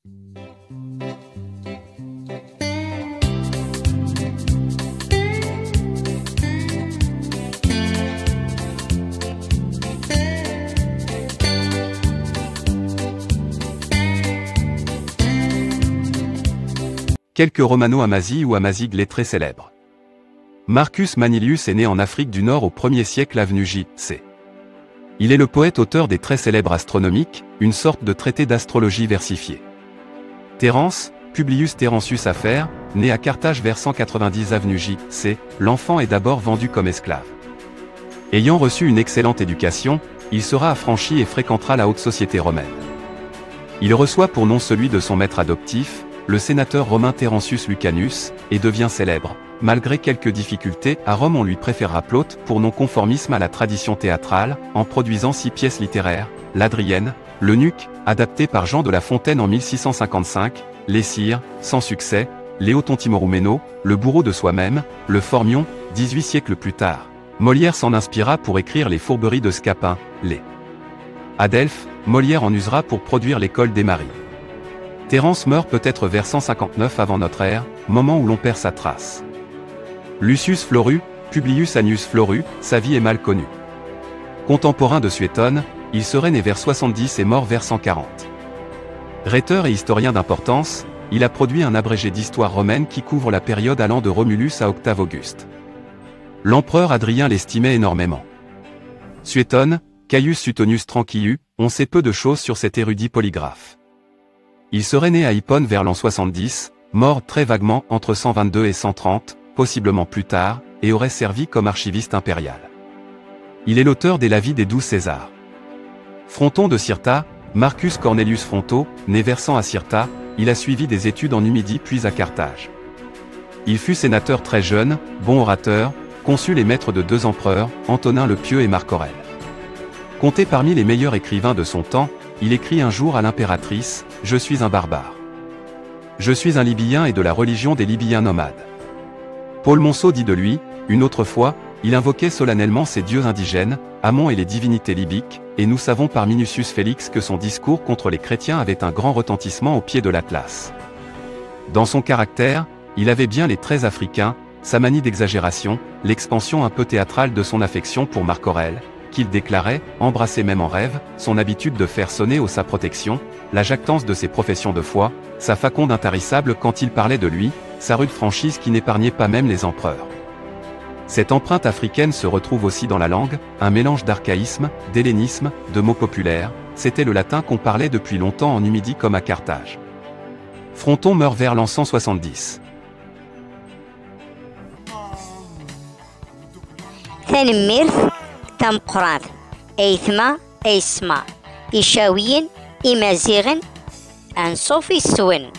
Quelques romano-amazigh ou amazigh très célèbres. Marcus Manilius est né en Afrique du Nord au 1er siècle avenue J.C. Il est le poète-auteur des très célèbres astronomiques, une sorte de traité d'astrologie versifié. Terence, Publius Terentius Afer, né à Carthage vers 190 avenue J.C., l'enfant est d'abord vendu comme esclave. Ayant reçu une excellente éducation, il sera affranchi et fréquentera la haute société romaine. Il reçoit pour nom celui de son maître adoptif, le sénateur romain Terentius Lucanus, et devient célèbre. Malgré quelques difficultés, à Rome on lui préférera Plaute pour non-conformisme à la tradition théâtrale, en produisant 6 pièces littéraires, l'Adrienne, l'Eunuque, adapté par Jean de La Fontaine en 1655, Les Sires, sans succès, Léo Tontimorumeno, Le bourreau de soi-même, Le Phormion, 18 siècles plus tard. Molière s'en inspira pour écrire Les Fourberies de Scapin, les. À Delphes, Molière en usera pour produire l'École des Maries. Terence meurt peut-être vers 159 avant notre ère, moment où l'on perd sa trace. Lucius Florus, Publius Annius Florus, sa vie est mal connue. Contemporain de Suétone, il serait né vers 70 et mort vers 140. Rhéteur et historien d'importance, il a produit un abrégé d'histoire romaine qui couvre la période allant de Romulus à Octave Auguste. L'empereur Adrien l'estimait énormément. Suétone, Caius Suetonius Tranquillus, on sait peu de choses sur cet érudit polygraphe. Il serait né à Hippone vers l'an 70, mort très vaguement entre 122 et 130, possiblement plus tard, et aurait servi comme archiviste impérial. Il est l'auteur des Lavis des 12 Césars. Fronton de Cirta, Marcus Cornelius Fronto, né versant à Cirta, il a suivi des études en Numidie puis à Carthage. Il fut sénateur très jeune, bon orateur, consul et maître de 2 empereurs, Antonin le Pieux et Marc Aurèle. Compté parmi les meilleurs écrivains de son temps, il écrit un jour à l'impératrice « Je suis un barbare. Je suis un Libyen et de la religion des Libyens nomades. » Paul Monceau dit de lui, une autre fois, il invoquait solennellement ses dieux indigènes, Amon et les divinités libyques, et nous savons par Minucius Félix que son discours contre les chrétiens avait un grand retentissement au pied de l'Atlas. Dans son caractère, il avait bien les traits africains, sa manie d'exagération, l'expansion un peu théâtrale de son affection pour Marc Aurèle, qu'il déclarait, embrassé même en rêve, son habitude de faire sonner au sa protection, la jactance de ses professions de foi, sa faconde intarissable quand il parlait de lui, sa rude franchise qui n'épargnait pas même les empereurs. Cette empreinte africaine se retrouve aussi dans la langue, un mélange d'archaïsme, d'hellénisme, de mots populaires, c'était le latin qu'on parlait depuis longtemps en Numidie comme à Carthage. Fronton meurt vers l'an 170. تنميرث تمقراث أيثما أيسما إشاويين إمازيغن أنصوفي السون